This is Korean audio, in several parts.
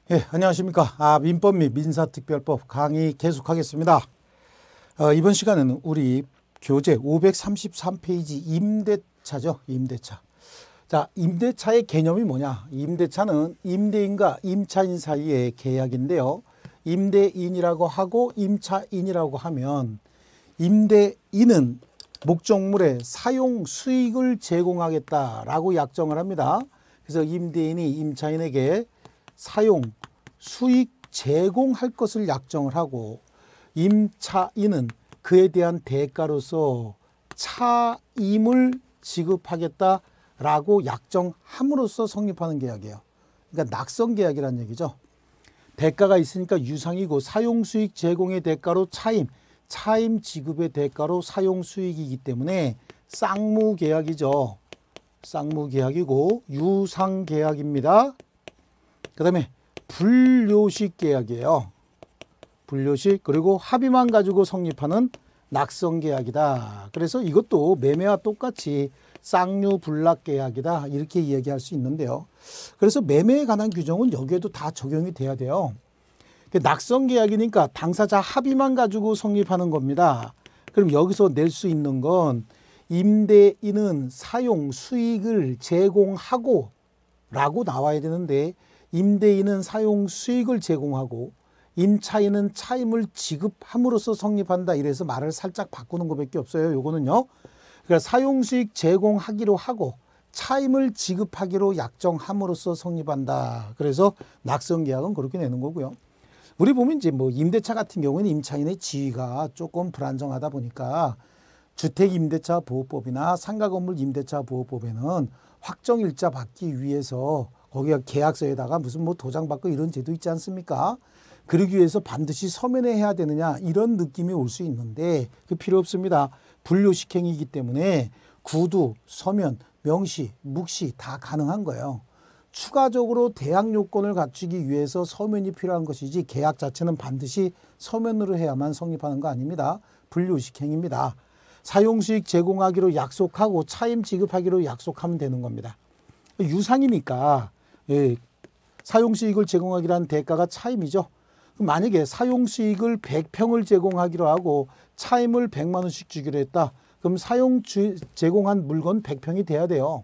안녕하십니까. 민법 및 민사특별법 강의 계속하겠습니다. 이번 시간에는 우리 교재 533페이지 임대차죠. 임대차. 자, 임대차의 개념이 뭐냐. 임대차는 임대인과 임차인 사이의 계약인데요. 임대인이라고 하고 임차인이라고 하면 임대인은 목적물의 사용 수익을 제공하겠다라고 약정을 합니다. 그래서 임대인이 임차인에게 사용, 수익 제공할 것을 약정을 하고 임차인은 그에 대한 대가로서 차임을 지급하겠다라고 약정함으로써 성립하는 계약이에요. 그러니까 낙선 계약이라는 얘기죠. 대가가 있으니까 유상이고 사용 수익 제공의 대가로 차임 지급의 대가로 사용 수익이기 때문에 쌍무 계약이죠. 쌍무 계약이고 유상 계약입니다. 그 다음에 분료식 계약이에요. 분료식. 그리고 합의만 가지고 성립하는 낙선 계약이다. 그래서 이것도 매매와 똑같이 쌍류 분락 계약이다. 이렇게 이야기할 수 있는데요. 그래서 매매에 관한 규정은 여기에도 다 적용이 돼야 돼요. 낙선 계약이니까 당사자 합의만 가지고 성립하는 겁니다. 그럼 여기서 낼 수 있는 건 임대인은 사용 수익을 제공하고 라고 나와야 되는데 임대인은 사용 수익을 제공하고 임차인은 차임을 지급함으로써 성립한다. 이래서 말을 살짝 바꾸는 것밖에 없어요. 요거는요. 그러니까 사용 수익 제공하기로 하고 차임을 지급하기로 약정함으로써 성립한다. 그래서 낙선 계약은 그렇게 내는 거고요. 우리 보면 이제 뭐 임대차 같은 경우는 임차인의 지위가 조금 불안정하다 보니까 주택임대차 보호법이나 상가건물 임대차 보호법에는 확정일자 받기 위해서 거기가 계약서에다가 무슨 뭐 도장 받고 이런 제도 있지 않습니까? 그러기 위해서 반드시 서면에 해야 되느냐 이런 느낌이 올 수 있는데 그 필요 없습니다. 분료식 행위이기 때문에 구두, 서면, 명시, 묵시 다 가능한 거예요. 추가적으로 대항 요건을 갖추기 위해서 서면이 필요한 것이지 계약 자체는 반드시 서면으로 해야만 성립하는 거 아닙니다. 분료식 행위입니다. 사용수익 제공하기로 약속하고 차임 지급하기로 약속하면 되는 겁니다. 유상이니까 사용수익을 제공하기로 대가가 차임이죠. 만약에 사용수익을 100평을 제공하기로 하고 차임을 100만 원씩 주기로 했다. 그럼 제공한 물건 100평이 돼야 돼요.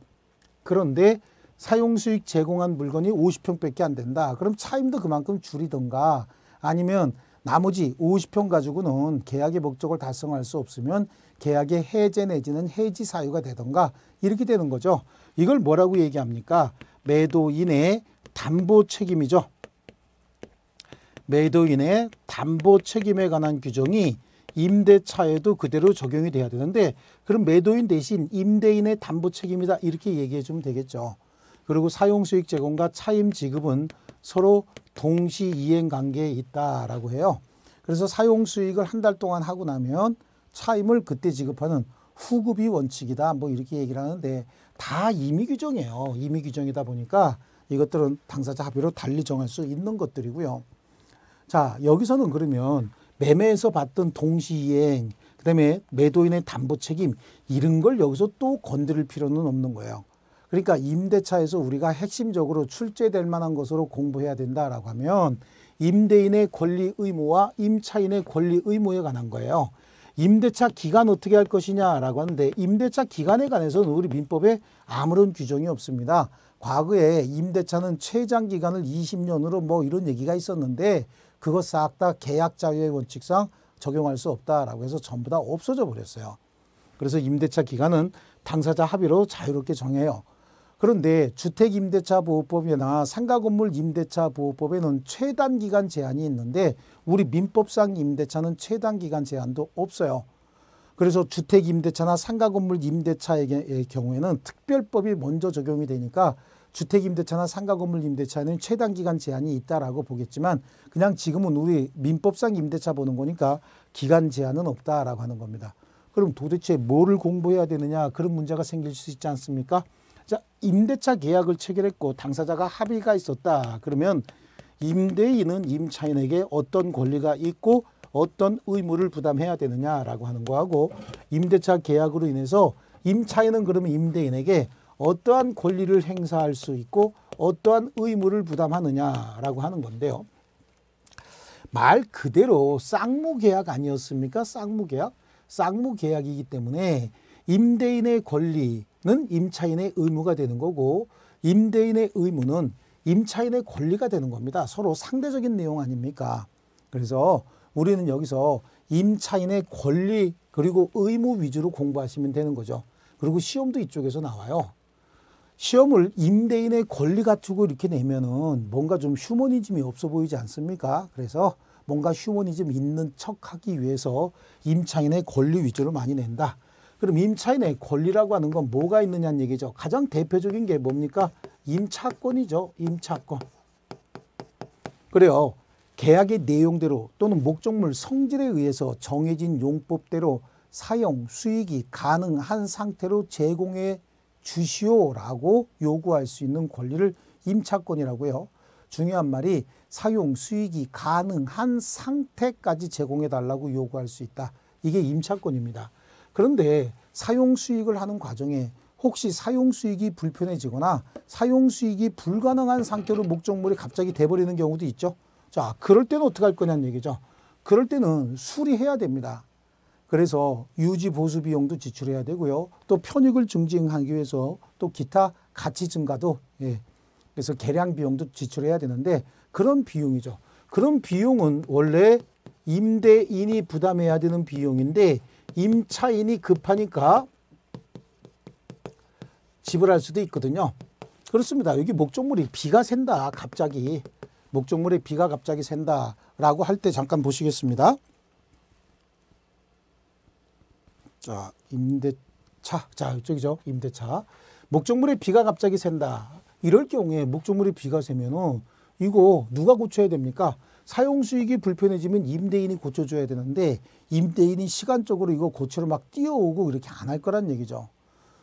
그런데 사용수익 제공한 물건이 50평밖에 안 된다. 그럼 차임도 그만큼 줄이던가 아니면 나머지 50평 가지고는 계약의 목적을 달성할 수 없으면 계약의 해제 내지는 해지 사유가 되던가 이렇게 되는 거죠. 이걸 뭐라고 얘기합니까? 매도인의 담보 책임이죠. 매도인의 담보 책임에 관한 규정이 임대차에도 그대로 적용이 돼야 되는데 그럼 매도인 대신 임대인의 담보 책임이다 이렇게 얘기해 주면 되겠죠. 그리고 사용수익 제공과 차임 지급은 서로 동시 이행 관계에 있다라고 해요. 그래서 사용수익을 한 달 동안 하고 나면 차임을 그때 지급하는 후급이 원칙이다. 뭐 이렇게 얘기를 하는데 다 임의 규정이에요. 임의 규정이다 보니까 이것들은 당사자 합의로 달리 정할 수 있는 것들이고요. 자, 여기서는 그러면 매매에서 받던 동시이행, 그다음에 매도인의 담보 책임 이런 걸 여기서 또 건드릴 필요는 없는 거예요. 그러니까 임대차에서 우리가 핵심적으로 출제될 만한 것으로 공부해야 된다라고 하면 임대인의 권리 의무와 임차인의 권리 의무에 관한 거예요. 임대차 기간 어떻게 할 것이냐라고 하는데 임대차 기간에 관해서는 우리 민법에 아무런 규정이 없습니다. 과거에 임대차는 최장 기간을 20년으로 뭐 이런 얘기가 있었는데 그거 싹 다 계약 자유의 원칙상 적용할 수 없다라고 해서 전부 다 없어져 버렸어요. 그래서 임대차 기간은 당사자 합의로 자유롭게 정해요. 그런데 주택임대차보호법이나 상가건물 임대차보호법에는 최단기간 제한이 있는데 우리 민법상 임대차는 최단기간 제한도 없어요. 그래서 주택임대차나 상가건물 임대차의 경우에는 특별법이 먼저 적용이 되니까 주택임대차나 상가건물 임대차에는 최단기간 제한이 있다라고 보겠지만 그냥 지금은 우리 민법상 임대차 보는 거니까 기간 제한은 없다라고 하는 겁니다. 그럼 도대체 뭐를 공부해야 되느냐 그런 문제가 생길 수 있지 않습니까? 자, 임대차 계약을 체결했고 당사자가 합의가 있었다. 그러면 임대인은 임차인에게 어떤 권리가 있고 어떤 의무를 부담해야 되느냐라고 하는 거하고 임대차 계약으로 인해서 임차인은 그러면 임대인에게 어떠한 권리를 행사할 수 있고 어떠한 의무를 부담하느냐라고 하는 건데요. 말 그대로 쌍무계약 아니었습니까? 쌍무계약? 쌍무계약이기 때문에 임대인의 권리는 임차인의 의무가 되는 거고 임대인의 의무는 임차인의 권리가 되는 겁니다. 서로 상대적인 내용 아닙니까? 그래서 우리는 여기서 임차인의 권리 그리고 의무 위주로 공부하시면 되는 거죠. 그리고 시험도 이쪽에서 나와요. 시험을 임대인의 권리 갖추고 이렇게 내면은 뭔가 좀 휴머니즘이 없어 보이지 않습니까? 그래서 뭔가 휴머니즘 있는 척하기 위해서 임차인의 권리 위주로 많이 낸다. 그럼 임차인의 권리라고 하는 건 뭐가 있느냐는 얘기죠. 가장 대표적인 게 뭡니까? 임차권이죠. 임차권. 그래요. 계약의 내용대로 또는 목적물 성질에 의해서 정해진 용법대로 사용, 수익이 가능한 상태로 제공해 주시오라고 요구할 수 있는 권리를 임차권이라고요. 중요한 말이 사용, 수익이 가능한 상태까지 제공해 달라고 요구할 수 있다. 이게 임차권입니다. 그런데 사용, 수익을 하는 과정에 혹시 사용, 수익이 불편해지거나 사용, 수익이 불가능한 상태로 목적물이 갑자기 돼버리는 경우도 있죠. 자, 그럴 때는 어떻게 할 거냐는 얘기죠. 그럴 때는 수리해야 됩니다. 그래서 유지 보수 비용도 지출해야 되고요. 또 편익을 증징하기 위해서 또 기타 가치 증가도 그래서 계량 비용도 지출해야 되는데 그런 비용이죠. 그런 비용은 원래 임대인이 부담해야 되는 비용인데 임차인이 급하니까 지불할 수도 있거든요. 그렇습니다. 여기 목적물이 비가 샌다. 갑자기 목적물에 비가 갑자기 샌다라고 할 때 잠깐 보시겠습니다. 자, 임대차. 자, 이쪽이죠. 임대차. 목적물에 비가 갑자기 샌다. 이럴 경우에 목적물에 비가 새면은 이거 누가 고쳐야 됩니까? 사용 수익이 불편해지면 임대인이 고쳐줘야 되는데 임대인이 시간적으로 이거 고치러 막 뛰어오고 이렇게 안 할 거란 얘기죠.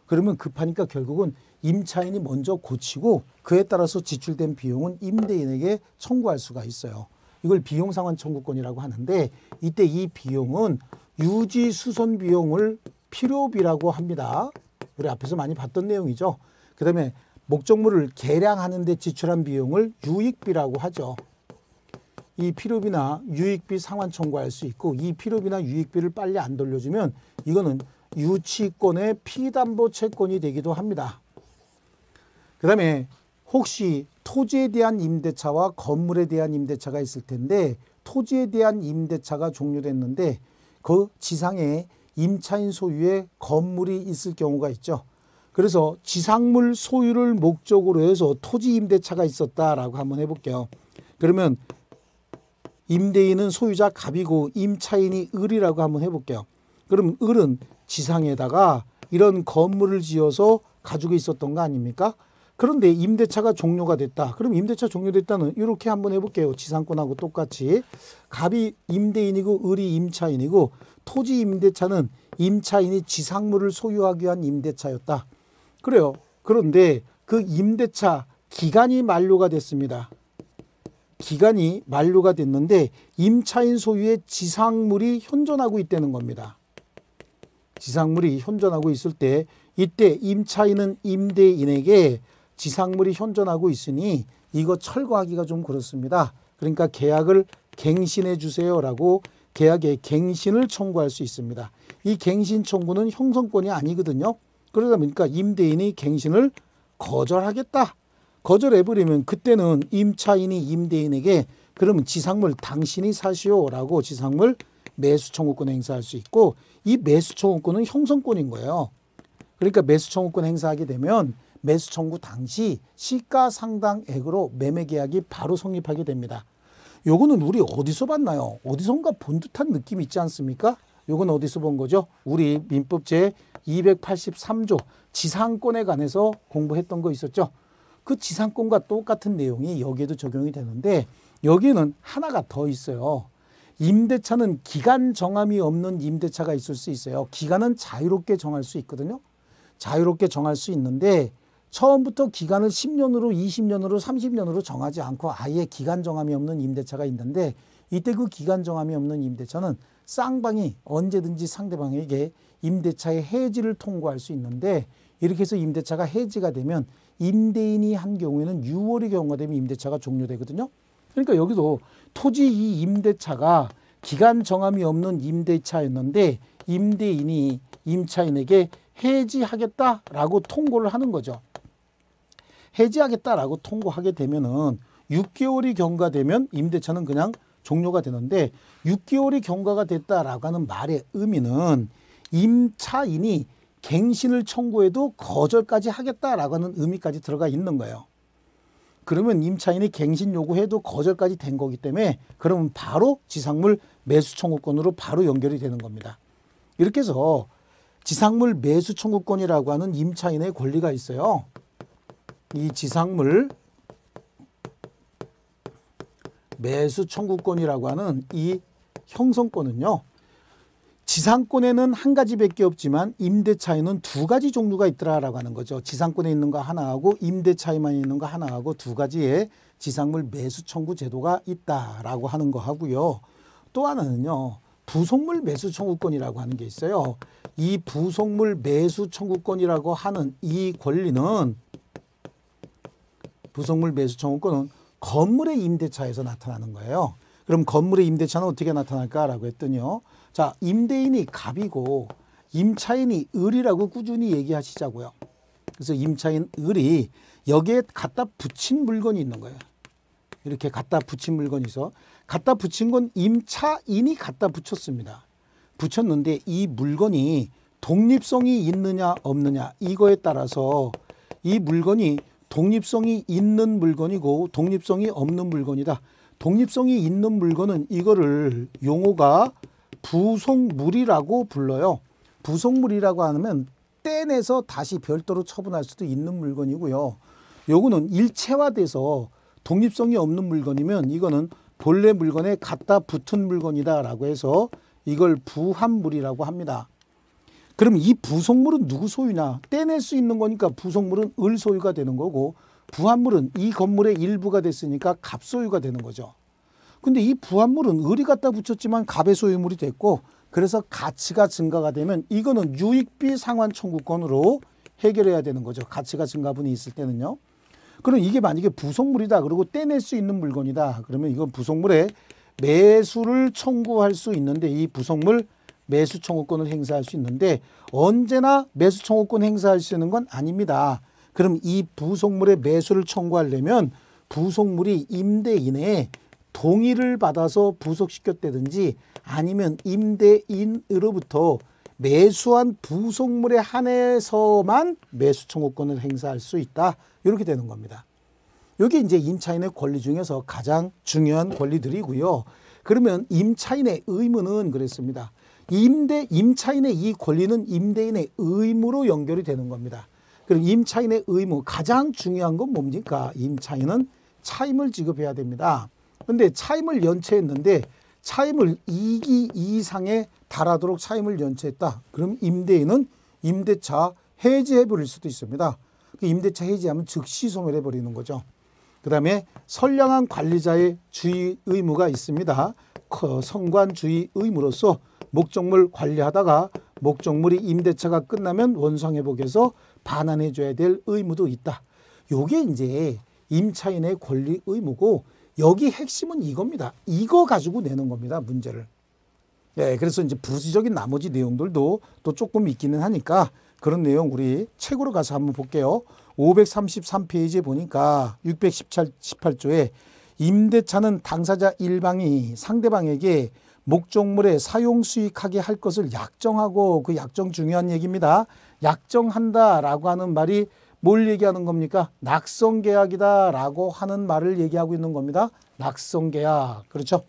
그러면 급하니까 결국은 임차인이 먼저 고치고 그에 따라서 지출된 비용은 임대인에게 청구할 수가 있어요. 이걸 비용상환 청구권이라고 하는데 이때 이 비용은 유지 수선 비용을 필요비라고 합니다. 우리 앞에서 많이 봤던 내용이죠. 그 다음에 목적물을 계량하는 데 지출한 비용을 유익비라고 하죠. 이 필요비나 유익비 상환 청구할 수 있고 이 필요비나 유익비를 빨리 안 돌려주면 이거는 유치권의 피담보 채권이 되기도 합니다. 그 다음에 혹시 토지에 대한 임대차와 건물에 대한 임대차가 있을 텐데 토지에 대한 임대차가 종료됐는데 그 지상에 임차인 소유의 건물이 있을 경우가 있죠. 그래서 지상물 소유를 목적으로 해서 토지 임대차가 있었다라고 한번 해볼게요. 그러면 임대인은 소유자 갑이고 임차인이 을이라고 한번 해볼게요. 그럼 을은 지상에다가 이런 건물을 지어서 가지고 있었던 거 아닙니까? 그런데 임대차가 종료가 됐다. 그럼 임대차 종료됐다는 이렇게 한번 해볼게요. 지상권하고 똑같이. 갑이 임대인이고 을이 임차인이고 토지 임대차는 임차인이 지상물을 소유하기 위한 임대차였다. 그래요. 그런데 그 임대차 기간이 만료가 됐습니다. 기간이 만료가 됐는데 임차인 소유의 지상물이 현존하고 있다는 겁니다. 지상물이 현존하고 있을 때 이때 임차인은 임대인에게 지상물이 현존하고 있으니 이거 철거하기가 좀 그렇습니다. 그러니까 계약을 갱신해 주세요라고 계약의 갱신을 청구할 수 있습니다. 이 갱신 청구는 형성권이 아니거든요. 그러다 보니까 임대인이 갱신을 거절하겠다. 거절해버리면 그때는 임차인이 임대인에게 그러면 지상물 당신이 사시오라고 지상물 매수 청구권 행사할 수 있고 이 매수 청구권은 형성권인 거예요. 그러니까 매수 청구권 행사하게 되면 매수 청구 당시 시가상당액으로 매매계약이 바로 성립하게 됩니다. 요거는 우리 어디서 봤나요? 어디선가 본 듯한 느낌이 있지 않습니까? 요건 어디서 본 거죠? 우리 민법 제 283조 지상권에 관해서 공부했던 거 있었죠? 그 지상권과 똑같은 내용이 여기에도 적용이 되는데 여기는 하나가 더 있어요. 임대차는 기간 정함이 없는 임대차가 있을 수 있어요. 기간은 자유롭게 정할 수 있거든요. 자유롭게 정할 수 있는데 처음부터 기간을 10년으로 20년으로 30년으로 정하지 않고 아예 기간 정함이 없는 임대차가 있는데 이때 그 기간 정함이 없는 임대차는 쌍방이 언제든지 상대방에게 임대차의 해지를 통고할 수 있는데 이렇게 해서 임대차가 해지가 되면 임대인이 한 경우에는 6월의 경우가 되면 임대차가 종료되거든요. 그러니까 여기도 토지 이 임대차가 기간 정함이 없는 임대차였는데 임대인이 임차인에게 해지하겠다라고 통고를 하는 거죠. 해지하겠다라고 통고하게 되면은 6개월이 경과되면 임대차는 그냥 종료가 되는데 6개월이 경과가 됐다라고 하는 말의 의미는 임차인이 갱신을 청구해도 거절까지 하겠다라고 하는 의미까지 들어가 있는 거예요. 그러면 임차인이 갱신 요구해도 거절까지 된 거기 때문에 그러면 바로 지상물 매수 청구권으로 바로 연결이 되는 겁니다. 이렇게 해서 지상물 매수 청구권이라고 하는 임차인의 권리가 있어요. 이 지상물 매수 청구권이라고 하는 이 형성권은요. 지상권에는 한 가지밖에 없지만 임대차에는 두 가지 종류가 있더라라고 하는 거죠. 지상권에 있는 거 하나하고 임대차에만 있는 거 하나하고 두 가지의 지상물 매수 청구 제도가 있다라고 하는 거 하고요. 또 하나는요. 부속물 매수 청구권이라고 하는 게 있어요. 이 부속물 매수 청구권이라고 하는 이 권리는 부속물 매수 청구권은 건물의 임대차에서 나타나는 거예요. 그럼 건물의 임대차는 어떻게 나타날까라고 했더니요. 자, 임대인이 갑이고 임차인이 을이라고 꾸준히 얘기하시자고요. 그래서 임차인 을이 여기에 갖다 붙인 물건이 있는 거예요. 이렇게 갖다 붙인 물건이 있어. 갖다 붙인 건 임차인이 갖다 붙였습니다. 붙였는데 이 물건이 독립성이 있느냐 없느냐 이거에 따라서 이 물건이 독립성이 있는 물건이고 독립성이 없는 물건이다. 독립성이 있는 물건은 이거를 용어가 부속물이라고 불러요. 부속물이라고 하면 떼내서 다시 별도로 처분할 수도 있는 물건이고요. 요거는 일체화돼서 독립성이 없는 물건이면 이거는 본래 물건에 갖다 붙은 물건이다라고 해서 이걸 부합물이라고 합니다. 그럼 이 부속물은 누구 소유냐? 떼낼 수 있는 거니까 부속물은 을 소유가 되는 거고 부합물은 이 건물의 일부가 됐으니까 갑 소유가 되는 거죠. 근데 이 부합물은 을이 갖다 붙였지만 갑의 소유물이 됐고 그래서 가치가 증가가 되면 이거는 유익비 상환 청구권으로 해결해야 되는 거죠. 가치가 증가분이 있을 때는요. 그럼 이게 만약에 부속물이다. 그리고 떼낼 수 있는 물건이다. 그러면 이건 부속물의 매수를 청구할 수 있는데 이 부속물 매수 청구권을 행사할 수 있는데 언제나 매수 청구권 행사할 수 있는 건 아닙니다. 그럼 이 부속물의 매수를 청구하려면 부속물이 임대인의 동의를 받아서 부속시켰다든지 아니면 임대인으로부터 매수한 부속물에 한해서만 매수 청구권을 행사할 수 있다. 이렇게 되는 겁니다. 여기 이제 임차인의 권리 중에서 가장 중요한 권리들이고요. 그러면 임차인의 의무는 그랬습니다. 임차인의 이 권리는 임대인의 의무로 연결이 되는 겁니다. 그럼 임차인의 의무 가장 중요한 건 뭡니까? 임차인은 차임을 지급해야 됩니다. 그런데 차임을 연체했는데 차임을 2기 이상에 달하도록 차임을 연체했다. 그럼 임대인은 임대차 해지해버릴 수도 있습니다. 임대차 해지하면 즉시 소멸해버리는 거죠. 그 다음에 선량한 관리자의 주의 의무가 있습니다. 선관 주의 의무로서 목적물 관리하다가 목적물이 임대차가 끝나면 원상회복해서 반환해줘야 될 의무도 있다. 요게 이제 임차인의 권리 의무고 여기 핵심은 이겁니다. 이거 가지고 내는 겁니다. 문제를. 예, 그래서 이제 부수적인 나머지 내용들도 또 조금 있기는 하니까 그런 내용 우리 책으로 가서 한번 볼게요. 533페이지에 보니까 618조에 임대차는 당사자 일방이 상대방에게 목적물에 사용 수익하게 할 것을 약정하고 그 약정 중요한 얘기입니다. 약정한다라고 하는 말이 뭘 얘기하는 겁니까? 낙성계약이다라고 하는 말을 얘기하고 있는 겁니다. 낙성계약. 그렇죠?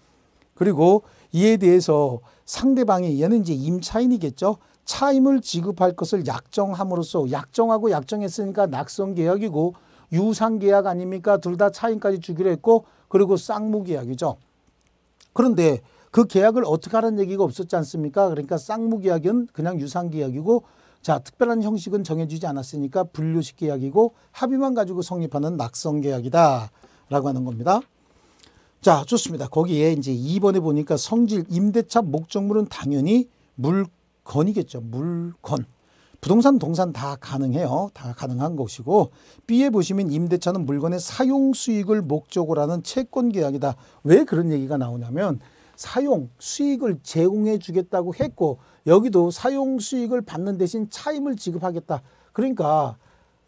그리고 이에 대해서 상대방이 얘는 이제 임차인이겠죠. 차임을 지급할 것을 약정함으로써 약정하고 약정했으니까 낙성계약이고 유상계약 아닙니까? 둘 다 차임까지 주기로 했고 그리고 쌍무계약이죠. 그런데 그 계약을 어떻게 하라는 얘기가 없었지 않습니까? 그러니까 쌍무계약은 그냥 유상계약이고 자, 특별한 형식은 정해지지 않았으니까 분류식 계약이고 합의만 가지고 성립하는 낙성계약이다 라고 하는 겁니다. 자, 좋습니다. 거기에 이제 2번에 보니까 성질 임대차 목적물은 당연히 물건이겠죠. 물건. 부동산, 동산 다 가능해요. 다 가능한 것이고 B에 보시면 임대차는 물건의 사용 수익을 목적으로 하는 채권 계약이다. 왜 그런 얘기가 나오냐면 사용 수익을 제공해 주겠다고 했고 여기도 사용 수익을 받는 대신 차임을 지급하겠다. 그러니까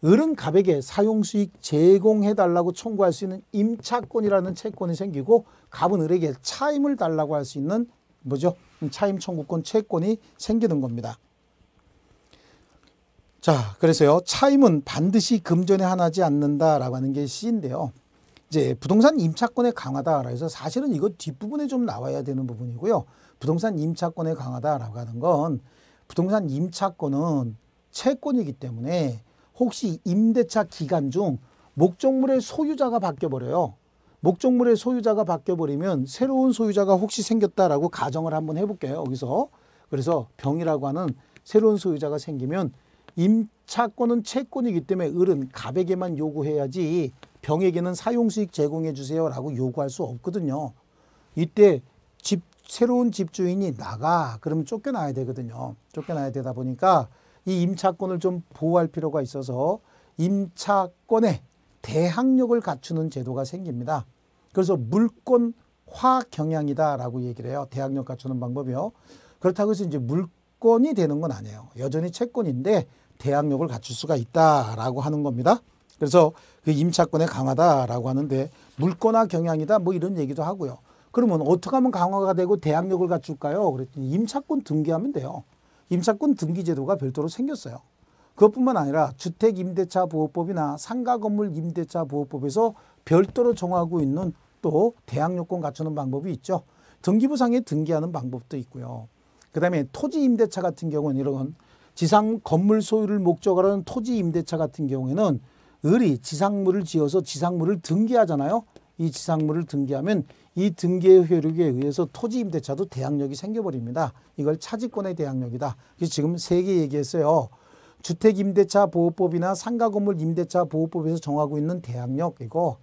을은 갑에게 사용 수익 제공해 달라고 청구할 수 있는 임차권이라는 채권이 생기고 갑은 을에게 차임을 달라고 할 수 있는 뭐죠? 차임 청구권 채권이 생기는 겁니다. 자, 그래서요. 차임은 반드시 금전에 한하지 않는다라고 하는 게 C인데요. 이제 부동산 임차권의 강화다라 해서 사실은 이거 뒷부분에 좀 나와야 되는 부분이고요. 부동산 임차권의 강화다라고 하는 건 부동산 임차권은 채권이기 때문에 혹시 임대차 기간 중 목적물의 소유자가 바뀌어버려요. 목적물의 소유자가 바뀌어버리면 새로운 소유자가 혹시 생겼다라고 가정을 한번 해볼게요. 여기서. 그래서 병이라고 하는 새로운 소유자가 생기면 임차권은 채권이기 때문에 을은 갑에게만 요구해야지 병에게는 사용수익 제공해 주세요라고 요구할 수 없거든요. 이때 새로운 집주인이 나가 그러면 쫓겨나야 되거든요. 쫓겨나야 되다 보니까 이 임차권을 좀 보호할 필요가 있어서 임차권에 대항력을 갖추는 제도가 생깁니다. 그래서 물권화 경향이다라고 얘기를 해요. 대항력 갖추는 방법이요. 그렇다고 해서 이제 물권이 되는 건 아니에요. 여전히 채권인데 대항력을 갖출 수가 있다라고 하는 겁니다. 그래서 그 임차권의 강화다라고 하는데 물권화 경향이다 뭐 이런 얘기도 하고요. 그러면 어떻게 하면 강화가 되고 대항력을 갖출까요? 그랬더니 임차권 등기하면 돼요. 임차권 등기 제도가 별도로 생겼어요. 그것뿐만 아니라 주택임대차보호법이나 상가건물 임대차보호법에서 별도로 정하고 있는 또 대항력권 갖추는 방법이 있죠. 등기부상에 등기하는 방법도 있고요. 그 다음에 토지임대차 같은 경우는 이런 지상 건물 소유를 목적으로 하는 토지임대차 같은 경우에는 을이 지상물을 지어서 지상물을 등기하잖아요. 이 지상물을 등기하면 이 등기의 효력에 의해서 토지임대차도 대항력이 생겨버립니다. 이걸 차지권의 대항력이다. 그래서 지금 세 개 얘기했어요. 주택임대차보호법이나 상가건물임대차보호법에서 정하고 있는 대항력이고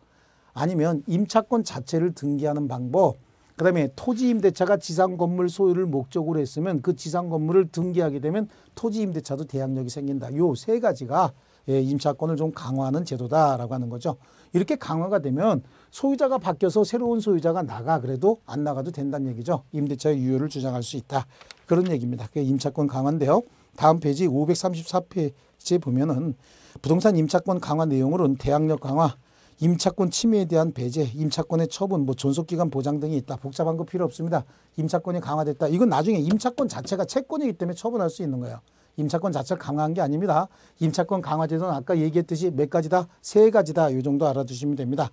아니면 임차권 자체를 등기하는 방법, 그 다음에 토지임대차가 지상건물 소유를 목적으로 했으면 그 지상건물을 등기하게 되면 토지임대차도 대항력이 생긴다. 요 세 가지가 임차권을 좀 강화하는 제도다라고 하는 거죠. 이렇게 강화가 되면 소유자가 바뀌어서 새로운 소유자가 나가 그래도 안 나가도 된다는 얘기죠. 임대차의 유효를 주장할 수 있다. 그런 얘기입니다. 그게 임차권 강화인데요. 다음 페이지 534페이지에 보면은 부동산 임차권 강화 내용으로는 대항력 강화, 임차권 침해에 대한 배제, 임차권의 처분, 뭐 존속기간 보장 등이 있다. 복잡한 거 필요 없습니다. 임차권이 강화됐다. 이건 나중에 임차권 자체가 채권이기 때문에 처분할 수 있는 거예요. 임차권 자체를 강화한 게 아닙니다. 임차권 강화 제도는 아까 얘기했듯이 몇 가지다? 세 가지다. 이 정도 알아두시면 됩니다.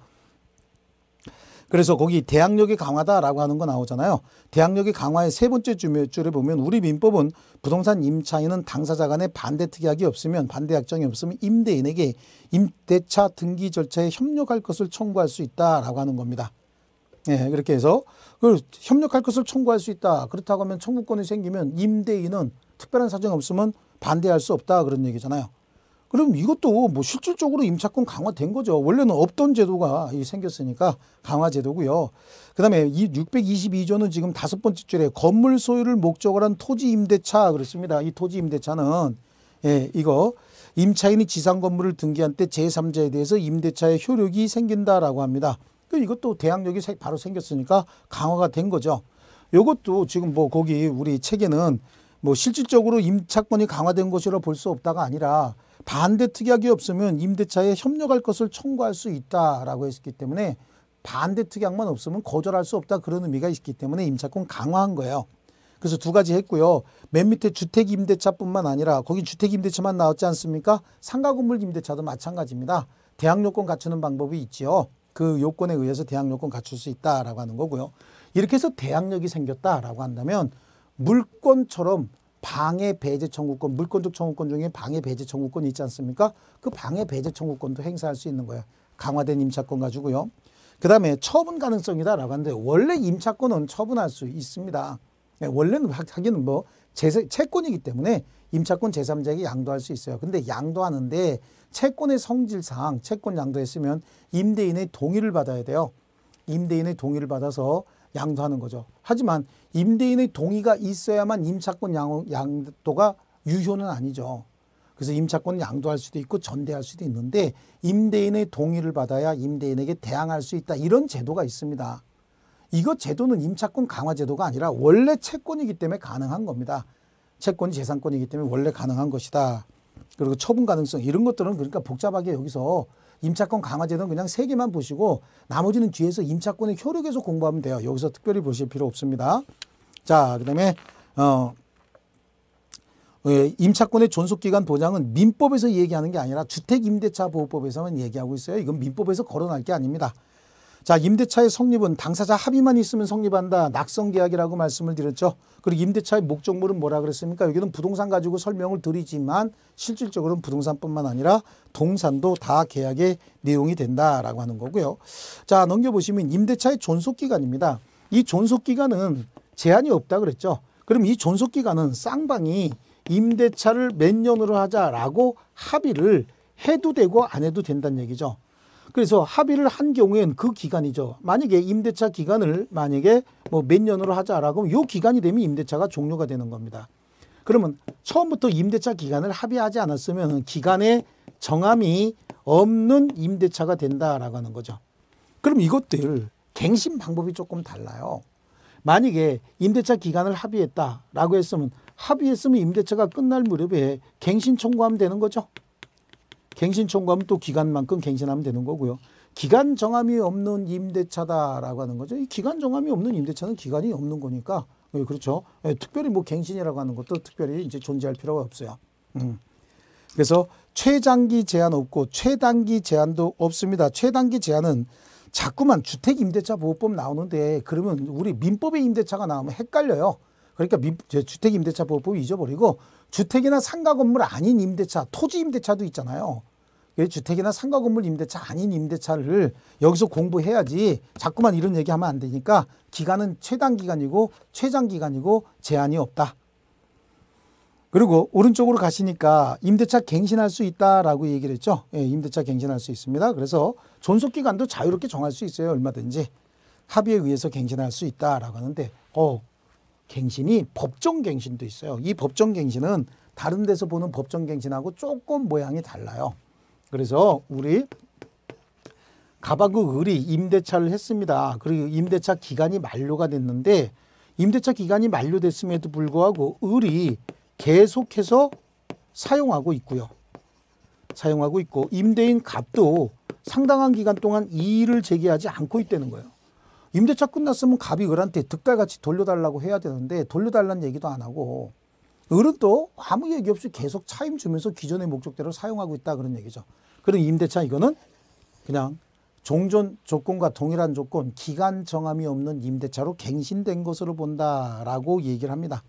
그래서 거기 대항력이 강화다라고 하는 거 나오잖아요. 대항력이 강화의 세 번째 줄에 보면 우리 민법은 부동산 임차인은 당사자 간에 반대 특약이 없으면 반대 약정이 없으면 임대인에게 임대차 등기 절차에 협력할 것을 청구할 수 있다라고 하는 겁니다. 예, 그렇게 해서 협력할 것을 청구할 수 있다. 그렇다고 하면 청구권이 생기면 임대인은 특별한 사정이 없으면 반대할 수 없다 그런 얘기잖아요. 그럼 이것도 뭐 실질적으로 임차권 강화된 거죠. 원래는 없던 제도가 생겼으니까 강화 제도고요. 그다음에 이 622조는 지금 다섯 번째 줄에 건물 소유를 목적으로 한 토지 임대차 그렇습니다. 이 토지 임대차는 이거 임차인이 지상 건물을 등기한 때 제3자에 대해서 임대차의 효력이 생긴다라고 합니다. 이것도 대항력이 바로 생겼으니까 강화가 된 거죠. 이것도 지금 뭐 거기 우리 책에는 뭐 실질적으로 임차권이 강화된 것이라 볼 수 없다가 아니라 반대 특약이 없으면 임대차에 협력할 것을 청구할 수 있다라고 했기 때문에 반대 특약만 없으면 거절할 수 없다 그런 의미가 있기 때문에 임차권 강화한 거예요. 그래서 두 가지 했고요. 맨 밑에 주택임대차뿐만 아니라 거기 주택임대차만 나왔지 않습니까? 상가건물 임대차도 마찬가지입니다. 대항력권 갖추는 방법이 있지요. 그 요건에 의해서 대항력권 갖출 수 있다라고 하는 거고요. 이렇게 해서 대항력이 생겼다라고 한다면 물권처럼 방해 배제 청구권, 물권적 청구권 중에 방해 배제 청구권이 있지 않습니까? 그 방해 배제 청구권도 행사할 수 있는 거예요. 강화된 임차권 가지고요. 그 다음에 처분 가능성이다라고 하는데 원래 임차권은 처분할 수 있습니다. 원래는 하기는 뭐 채권이기 때문에 임차권 제3자에게 양도할 수 있어요. 근데 양도하는데 채권의 성질상 채권 양도했으면 임대인의 동의를 받아야 돼요. 임대인의 동의를 받아서 양도하는 거죠. 하지만 임대인의 동의가 있어야만 임차권 양도가 유효는 아니죠. 그래서 임차권을 양도할 수도 있고 전대할 수도 있는데 임대인의 동의를 받아야 임대인에게 대항할 수 있다. 이런 제도가 있습니다. 이거 제도는 임차권 강화 제도가 아니라 원래 채권이기 때문에 가능한 겁니다. 채권이 재산권이기 때문에 원래 가능한 것이다. 그리고 처분 가능성 이런 것들은 그러니까 복잡하게 여기서 임차권 강화 제도는 그냥 세 개만 보시고 나머지는 뒤에서 임차권의 효력에서 공부하면 돼요. 여기서 특별히 보실 필요 없습니다. 자, 그다음에 임차권의 존속기간 보장은 민법에서 얘기하는 게 아니라 주택임대차보호법에서만 얘기하고 있어요. 이건 민법에서 거론할 게 아닙니다. 자, 임대차의 성립은 당사자 합의만 있으면 성립한다. 낙성계약이라고 말씀을 드렸죠. 그리고 임대차의 목적물은 뭐라 그랬습니까? 여기는 부동산 가지고 설명을 드리지만 실질적으로는 부동산뿐만 아니라 동산도 다 계약의 내용이 된다라고 하는 거고요. 자, 넘겨보시면 임대차의 존속기간입니다. 이 존속기간은 제한이 없다 그랬죠. 그럼 이 존속기간은 쌍방이 임대차를 몇 년으로 하자라고 합의를 해도 되고 안 해도 된다는 얘기죠. 그래서 합의를 한 경우에는 그 기간이죠. 만약에 임대차 기간을 만약에 뭐 몇 년으로 하자라고 하면 이 기간이 되면 임대차가 종료가 되는 겁니다. 그러면 처음부터 임대차 기간을 합의하지 않았으면 기간에 정함이 없는 임대차가 된다라고 하는 거죠. 그럼 이것들 갱신 방법이 조금 달라요. 만약에 임대차 기간을 합의했다라고 했으면 합의했으면 임대차가 끝날 무렵에 갱신 청구하면 되는 거죠. 갱신 청구하면 또 기간만큼 갱신하면 되는 거고요. 기간 정함이 없는 임대차다라고 하는 거죠. 이 기간 정함이 없는 임대차는 기간이 없는 거니까 그렇죠. 특별히 뭐 갱신이라고 하는 것도 특별히 이제 존재할 필요가 없어요. 그래서 최장기 제한 없고 최단기 제한도 없습니다. 최단기 제한은 자꾸만 주택임대차보호법 나오는데 그러면 우리 민법의 임대차가 나오면 헷갈려요. 그러니까 주택임대차보호법 잊어버리고 주택이나 상가 건물 아닌 임대차, 토지 임대차도 있잖아요. 주택이나 상가 건물 임대차 아닌 임대차를 여기서 공부해야지 자꾸만 이런 얘기하면 안 되니까 기간은 최단기간이고 최장기간이고 제한이 없다. 그리고 오른쪽으로 가시니까 임대차 갱신할 수 있다라고 얘기를 했죠. 예, 임대차 갱신할 수 있습니다. 그래서 존속기간도 자유롭게 정할 수 있어요. 얼마든지. 합의에 의해서 갱신할 수 있다라고 하는데 갱신이 법정갱신도 있어요. 이 법정갱신은 다른 데서 보는 법정갱신하고 조금 모양이 달라요. 그래서 우리 가방구 을이 임대차를 했습니다. 그리고 임대차 기간이 만료가 됐는데 임대차 기간이 만료됐음에도 불구하고 을이 계속해서 사용하고 있고요. 사용하고 있고 임대인 갑도 상당한 기간 동안 이의를 제기하지 않고 있다는 거예요. 임대차 끝났으면 갑이 을한테 득달같이 돌려달라고 해야 되는데 돌려달라는 얘기도 안 하고 을은 또 아무 얘기 없이 계속 차임 주면서 기존의 목적대로 사용하고 있다 그런 얘기죠. 그런 임대차 이거는 그냥 종전 조건과 동일한 조건 기간 정함이 없는 임대차로 갱신된 것으로 본다라고 얘기를 합니다.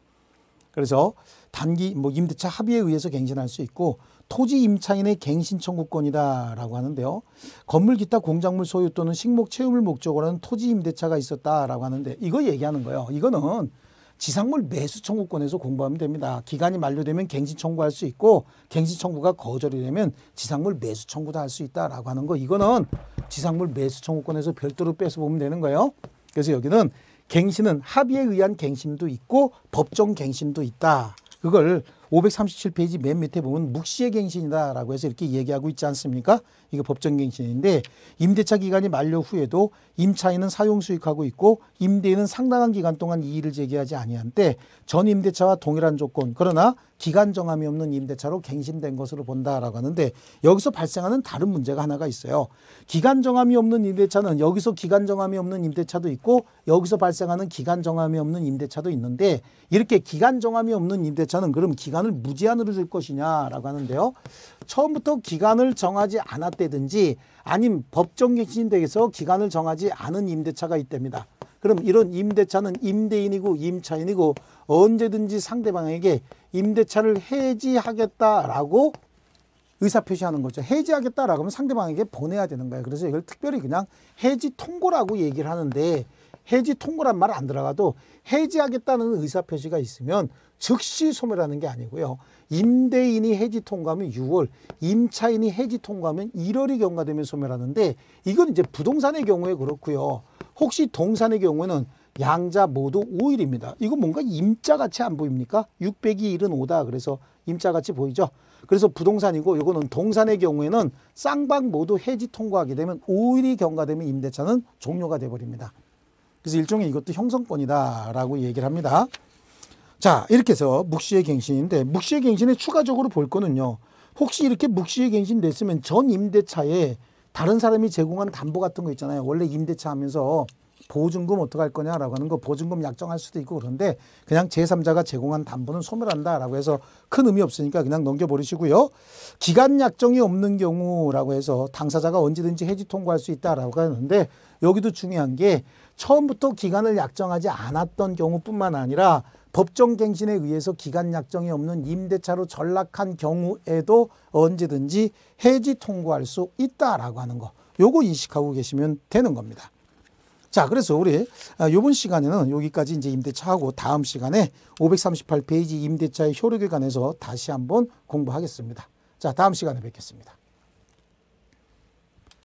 그래서 단기 임대차 합의에 의해서 갱신할 수 있고 토지 임차인의 갱신 청구권이다라고 하는데요. 건물 기타 공작물 소유 또는 식목 채용을 목적으로 하는 토지 임대차가 있었다라고 하는데 이거 얘기하는 거예요. 이거는 지상물 매수 청구권에서 공부하면 됩니다. 기간이 만료되면 갱신 청구할 수 있고 갱신 청구가 거절이 되면 지상물 매수 청구도 할 수 있다라고 하는 거. 이거는 지상물 매수 청구권에서 별도로 빼서 보면 되는 거예요. 그래서 여기는 갱신은 합의에 의한 갱신도 있고 법정 갱신도 있다. 그걸 537페이지 맨 밑에 보면 묵시의 갱신이다라고 해서 이렇게 얘기하고 있지 않습니까? 이게 법정 갱신인데 임대차 기간이 만료 후에도 임차인은 사용 수익하고 있고 임대인은 상당한 기간 동안 이의를 제기하지 아니한 때 전 임대차와 동일한 조건 그러나 기간 정함이 없는 임대차로 갱신된 것으로 본다라고 하는데 여기서 발생하는 다른 문제가 하나가 있어요. 기간 정함이 없는 임대차는 여기서 기간 정함이 없는 임대차도 있고 여기서 발생하는 기간 정함이 없는 임대차도 있는데 이렇게 기간 정함이 없는 임대차는 그럼 기간을 무제한으로 줄 것이냐라고 하는데요. 처음부터 기간을 정하지 않았다든지 아니면 법정갱신대에서 기간을 정하지 않은 임대차가 있답니다. 그럼 이런 임대차는 임대인이고 임차인이고 언제든지 상대방에게 임대차를 해지하겠다라고 의사표시하는 거죠. 해지하겠다라고 하면 상대방에게 보내야 되는 거예요. 그래서 이걸 특별히 그냥 해지 통고라고 얘기를 하는데 해지 통고란 말 안 들어가도 해지하겠다는 의사표시가 있으면 즉시 소멸하는 게 아니고요. 임대인이 해지 통과하면 6월, 임차인이 해지 통과하면 1월이 경과되면 소멸하는데 이건 이제 부동산의 경우에 그렇고요. 혹시 동산의 경우에는 양자 모두 5일입니다. 이거 뭔가 임자같이 안 보입니까? 6 빼기 1은 5다. 그래서 임자같이 보이죠. 그래서 부동산이고 이거는 동산의 경우에는 쌍방 모두 해지 통과하게 되면 5일이 경과되면 임대차는 종료가 돼버립니다. 그래서 일종의 이것도 형성권이다라고 얘기를 합니다. 자, 이렇게 해서 묵시의 갱신인데 묵시의 갱신에 추가적으로 볼 거는요. 혹시 이렇게 묵시의 갱신 됐으면 전 임대차에 다른 사람이 제공한 담보 같은 거 있잖아요. 원래 임대차 하면서 보증금 어떡할 거냐라고 하는 거 보증금 약정할 수도 있고 그런데 그냥 제3자가 제공한 담보는 소멸한다라고 해서 큰 의미 없으니까 그냥 넘겨버리시고요. 기간 약정이 없는 경우라고 해서 당사자가 언제든지 해지 통고할 수 있다라고 하는데 여기도 중요한 게 처음부터 기간을 약정하지 않았던 경우뿐만 아니라 법정갱신에 의해서 기간 약정이 없는 임대차로 전락한 경우에도 언제든지 해지 통고할 수 있다라고 하는 거 요거 인식하고 계시면 되는 겁니다. 자, 그래서 우리 이번 시간에는 여기까지 이제 임대차하고 다음 시간에 538페이지 임대차의 효력에 관해서 다시 한번 공부하겠습니다. 자, 다음 시간에 뵙겠습니다.